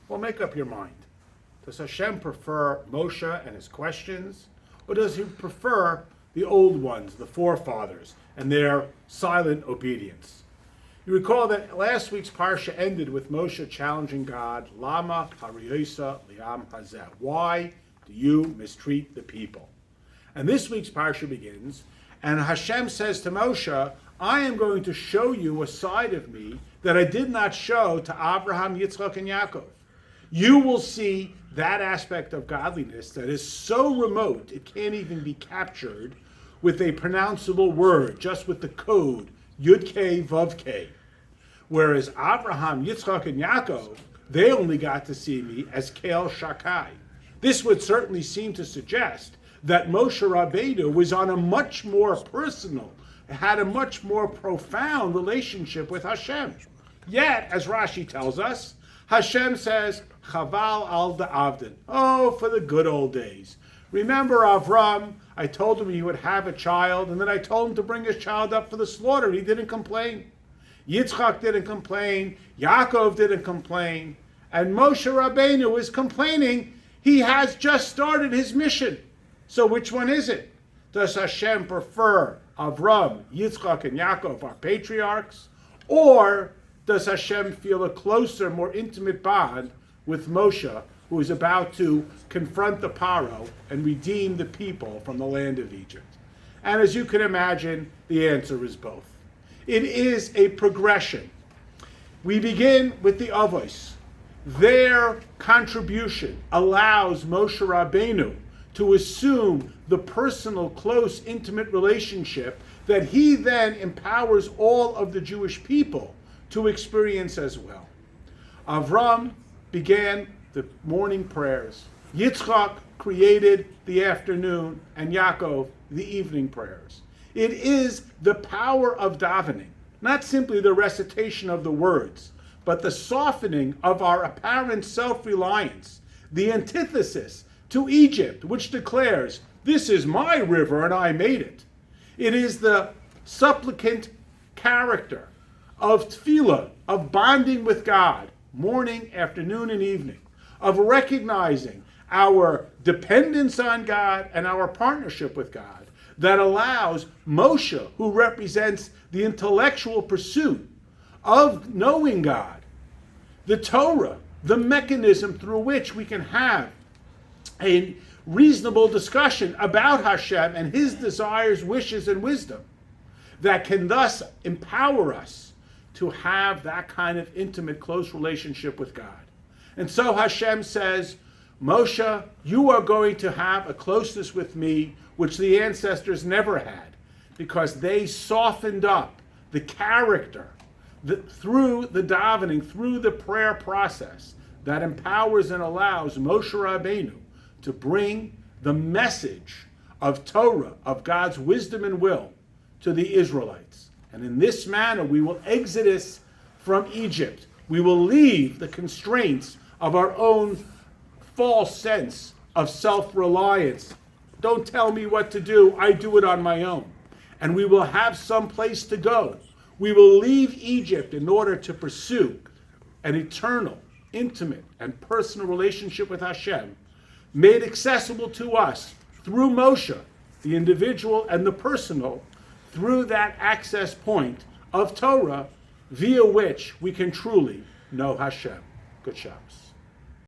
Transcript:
Well, make up your mind. Does Hashem prefer Moshe and his questions, or does he prefer the old ones, the forefathers, and their silent obedience? You recall that last week's parsha ended with Moshe challenging God, Lama hariosa liam hazeh. Why do you mistreat the people? And this week's parsha begins, and Hashem says to Moshe, I am going to show you a side of me that I did not show to Abraham, Yitzchak, and Yaakov. You will see that aspect of godliness that is so remote it can't even be captured with a pronounceable word, just with the code, Yud-K, Vav-K. Whereas Abraham, Yitzchak, and Yaakov, they only got to see me as Kel Shakai. This would certainly seem to suggest that Moshe Rabbeinu was on a much more personal, had a much more profound relationship with Hashem. Yet, as Rashi tells us, Hashem says, Chaval al da'avdin. Oh, for the good old days. Remember Avram, I told him he would have a child, and then I told him to bring his child up for the slaughter. He didn't complain. Yitzchak didn't complain. Yaakov didn't complain. And Moshe Rabbeinu is complaining. He has just started his mission. So which one is it? Does Hashem prefer Avram, Yitzchak, and Yaakov, our patriarchs? Or does Hashem feel a closer, more intimate bond with Moshe, who is about to confront the Paro and redeem the people from the land of Egypt? And as you can imagine, the answer is both. It is a progression. We begin with the Avos. Their contribution allows Moshe Rabbeinu to assume the personal, close, intimate relationship that he then empowers all of the Jewish people to experience as well. Avram began the morning prayers. Yitzchak created the afternoon, and Yaakov the evening prayers. It is the power of davening, not simply the recitation of the words, but the softening of our apparent self-reliance, the antithesis to Egypt, which declares, this is my river and I made it. It is the supplicant character of tefillah, of bonding with God, morning, afternoon, and evening, of recognizing our dependence on God and our partnership with God, that allows Moshe, who represents the intellectual pursuit of knowing God, the Torah, the mechanism through which we can have a reasonable discussion about Hashem and his desires, wishes, and wisdom, that can thus empower us to have that kind of intimate, close relationship with God. And so Hashem says, Moshe, you are going to have a closeness with me which the ancestors never had, because they softened up the character through the davening, through the prayer process that empowers and allows Moshe Rabbeinu to bring the message of Torah, of God's wisdom and will, to the Israelites. And in this manner, we will exodus from Egypt. We will leave the constraints of our own false sense of self-reliance. Don't tell me what to do, I do it on my own. And we will have some place to go. We will leave Egypt in order to pursue an eternal, intimate, and personal relationship with Hashem, made accessible to us through Moshe, the individual and the personal, through that access point of Torah, via which we can truly know Hashem. Good Shabbos.